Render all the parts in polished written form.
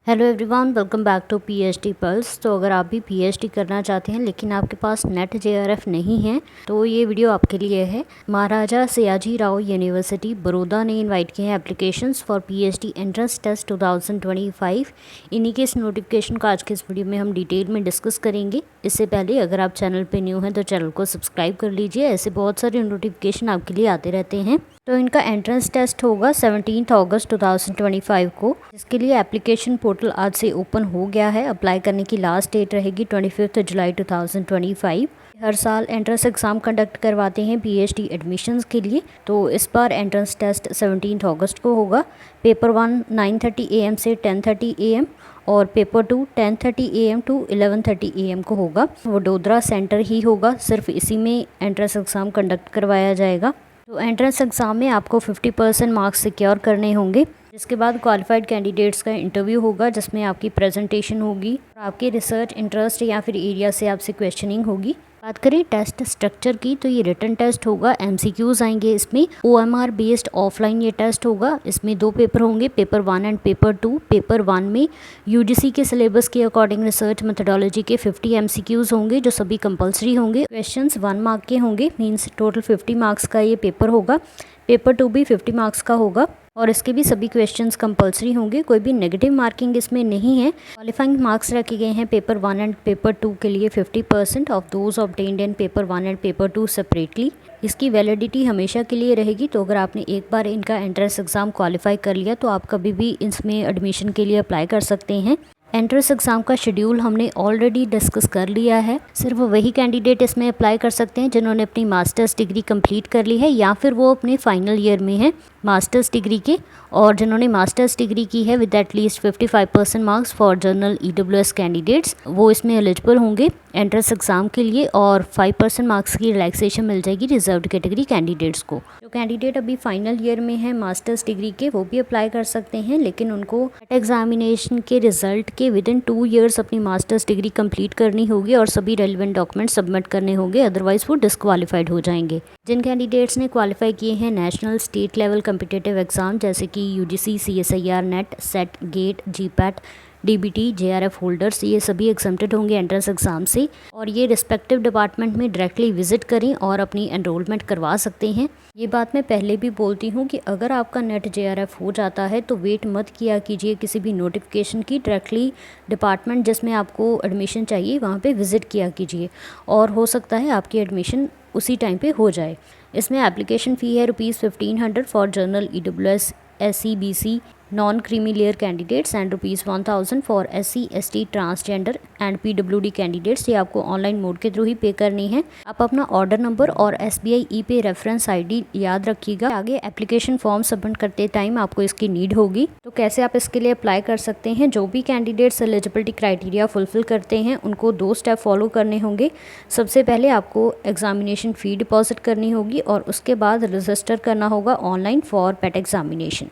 Hello everyone, welcome back to PhD Pulse. तो अगर आप भी पीएचडी करना चाहते हैं लेकिन आपके पास नेट जेआरएफ नहीं है तो ये वीडियो आपके लिए है। महाराजा सयाजी राव यूनिवर्सिटी बड़ौदा ने इनवाइट किए हैं applications for PhD entrance test 2025। इन्हीं के इस नोटिफिकेशन को आज के इस वीडियो में हम डिटेल में डिस्कस करेंगे। इससे पहले अगर आप चैनल पर न्यू हैं तो चैनल को सब्सक्राइब कर लीजिए, ऐसे बहुत सारे नोटिफिकेशन आपके लिए आते रहते हैं। तो इनका एंट्रेंस टेस्ट होगा 17 अगस्त 2025 को, जिसके लिए एप्लीकेशन पोर्टल आज से ओपन हो गया है। अप्लाई करने की लास्ट डेट रहेगी 25 जुलाई 2025। हर साल एंट्रेंस एग्ज़ाम कंडक्ट करवाते हैं पीएचडी एडमिशन्स के लिए। तो इस बार एंट्रेंस टेस्ट 17 अगस्त को होगा। पेपर 1 9:30 AM से 10:30 AM और पेपर 2 10:30 AM टू 11:30 AM को होगा। वडोदरा सेंटर ही होगा, सिर्फ इसी में एंट्रेंस एग्ज़ाम कंडक्ट करवाया जाएगा। तो एंट्रेंस एग्ज़ाम में आपको 50% मार्क्स सिक्योर करने होंगे। जिसके बाद क्वालिफाइड कैंडिडेट्स का इंटरव्यू होगा, जिसमें आपकी प्रेजेंटेशन होगी और आपके रिसर्च इंटरेस्ट या फिर एरिया से आपसे क्वेश्चनिंग होगी। बात करें टेस्ट स्ट्रक्चर की तो ये रिटन टेस्ट होगा, एमसीक्यूज आएंगे इसमें। ओएमआर बेस्ड ऑफलाइन ये टेस्ट होगा। इसमें 2 पेपर होंगे, पेपर 1 एंड पेपर 2। पेपर 1 में यूजीसी के सिलेबस के अकॉर्डिंग रिसर्च मेथोडोलॉजी के 50 एमसीक्यूज होंगे, जो सभी कंपलसरी होंगे। क्वेश्चंस 1 मार्क के होंगे, मीन्स टोटल 50 मार्क्स का ये पेपर होगा। पेपर 2 भी 50 मार्क्स का होगा और इसके भी सभी क्वेश्चंस कंपलसरी होंगे, कोई भी नेगेटिव मार्किंग इसमें नहीं है। क्वालिफाइंग मार्क्स रखे गए हैं पेपर 1 एंड पेपर 2 के लिए 50% of those obtained in paper 1 and paper 2 separately. इसकी वैलिडिटी हमेशा के लिए रहेगी। तो अगर आपने एक बार इनका एंट्रेंस एग्ज़ाम क्वालिफाई कर लिया तो आप कभी भी इसमें एडमिशन के लिए अप्लाई कर सकते हैं। एंट्रेंस एग्ज़ाम का शेड्यूल हमने ऑलरेडी डिस्कस कर लिया है। सिर्फ वही कैंडिडेट इसमें अप्लाई कर सकते हैं जिन्होंने अपनी मास्टर्स डिग्री कंप्लीट कर ली है या फिर वो अपने फाइनल ईयर में है मास्टर्स डिग्री के, और जिन्होंने मास्टर्स डिग्री की है with at least 55% marks for general EWS candidates, वो इसमें एलिजिबल होंगे एंट्रेंस एग्ज़ाम के लिए। और 5% मार्क्स की रिलैक्सेशन मिल जाएगी रिजर्व्ड कैटेगरी कैंडिडेट्स को। जो कैंडिडेट अभी फाइनल ईयर में है मास्टर्स डिग्री के वो भी अप्लाई कर सकते हैं, लेकिन उनको एग्जामिनेशन के रिजल्ट के विद इन 2 ईयर्स अपनी मास्टर्स डिग्री कंप्लीट करनी होगी और सभी रेलिवेंट डॉक्यूमेंट सबमिट करने होंगे, अदरवाइज वो डिस्क्वालीफाइड हो जाएंगे। जिन कैंडिडेट्स ने क्वालिफाई किए हैं national state level competitive exam जैसे कि UGC, CSIR, NET, SET, GATE, GPAT, DBT, JRF holders, ये सभी एग्जम्प्टेड होंगे एंट्रेंस एग्ज़ाम से और ये रिस्पेक्टिव डिपार्टमेंट में डायरेक्टली विजिट करें और अपनी एनरोलमेंट करवा सकते हैं। ये बात मैं पहले भी बोलती हूँ कि अगर आपका नेट जेआरएफ हो जाता है तो वेट मत किया कीजिए किसी भी नोटिफिकेशन की, डायरेक्टली डिपार्टमेंट जिसमें आपको एडमिशन चाहिए वहाँ पे विज़िट किया कीजिए और हो सकता है आपकी एडमिशन उसी टाइम पे हो जाए। इसमें एप्लीकेशन फ़ी है ₹1500 for general EWS, SC, BC, non creamy layer candidates and ₹1000 for SC, ST, transgender and PWD candidates. ये आपको ऑनलाइन मोड के थ्रू ही पे करनी है। आप अपना ऑर्डर नंबर और एसबीआई ई पे रेफरेंस आईडी याद रखिएगा। आगे एप्लीकेशन फॉर्म सबमिट करते टाइम आपको इसकी नीड होगी। तो कैसे आप इसके लिए अप्लाई कर सकते हैं? जो भी कैंडिडेट्स एलिजिबिलिटी क्राइटेरिया फुलफिल करते हैं उनको 2 स्टेप फॉलो करने होंगे। सबसे पहले आपको एग्जामिनेशन फ़ी डिपॉजिट करनी होगी और उसके बाद रजिस्टर करना होगा ऑनलाइन फॉर पेट एग्जामिनेशन।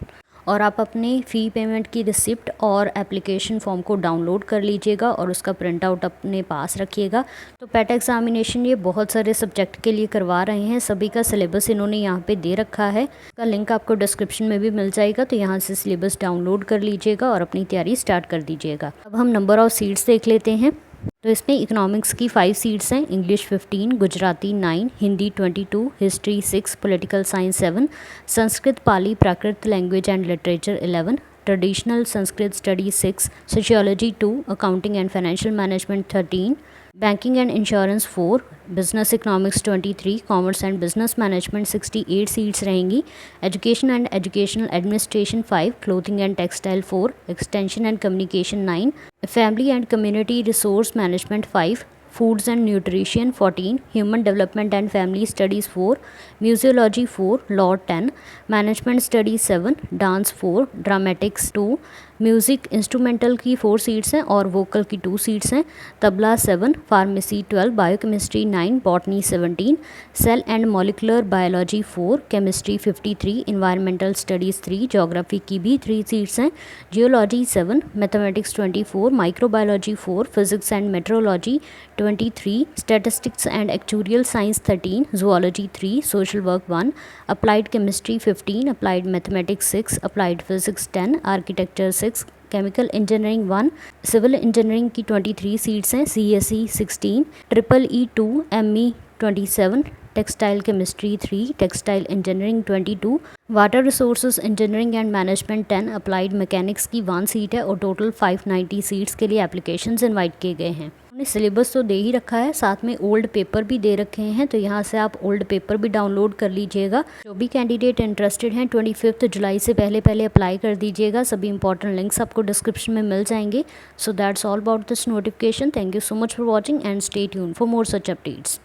और आप अपने फ़ी पेमेंट की रिसिप्ट और एप्लीकेशन फॉर्म को डाउनलोड कर लीजिएगा और उसका प्रिंट आउट अपने पास रखिएगा। तो पेट एग्जामिनेशन ये बहुत सारे सब्जेक्ट के लिए करवा रहे हैं, सभी का सिलेबस इन्होंने यहाँ पे दे रखा है। इसका लिंक आपको डिस्क्रिप्शन में भी मिल जाएगा, तो यहाँ से सिलेबस डाउनलोड कर लीजिएगा और अपनी तैयारी स्टार्ट कर दीजिएगा। अब हम नंबर ऑफ सीट्स देख लेते हैं। तो इसमें इकोनॉमिक्स की 5 सीट्स हैं, English 15, Gujarati 9, Hindi 22, history 6, political science 7, Sanskrit, Pali, Prakrit language and literature 11, traditional Sanskrit study 6, sociology 2, accounting and financial management 13, banking and insurance 4, business economics 23, commerce and business management 68 seats रहेंगी, education and educational administration 5, clothing and textile 4, extension and communication 9, family and community resource management 5, foods and nutrition 14, human development and family studies 4, museology 4, law 10, management studies 7, dance 4, dramatics 2, music instrumental की 4 seats हैं और vocal की 2 seats हैं, tabla 7, pharmacy 12, biochemistry 9, botany 17, cell and molecular biology 4, chemistry 53, environmental studies 3, geography की भी 3 seats हैं, geology 7, mathematics 24, microbiology 4, physics and metrology 23, statistics and actuarial science 13, zoology 3, social work 1, applied chemistry 15, applied mathematics 6, applied physics 10, architecture 6, chemical engineering 1, civil engineering की 23 seats हैं, CSE 16, EEE 2, ME 27, textile chemistry 3, textile engineering 22, water resources engineering and management 10, applied mechanics की 1 seat है और total 590 seats के लिए applications invite किए गए हैं। हमने सिलेबस तो दे ही रखा है, साथ में ओल्ड पेपर भी दे रखे हैं, तो यहाँ से आप ओल्ड पेपर भी डाउनलोड कर लीजिएगा। जो भी कैंडिडेट इंटरेस्टेड हैं 25 जुलाई से पहले अप्लाई कर दीजिएगा। सभी इंपॉर्टेंट लिंक्स आपको डिस्क्रिप्शन में मिल जाएंगे। So that's all about this notification. Thank you so much for watching and stay tuned for more such updates.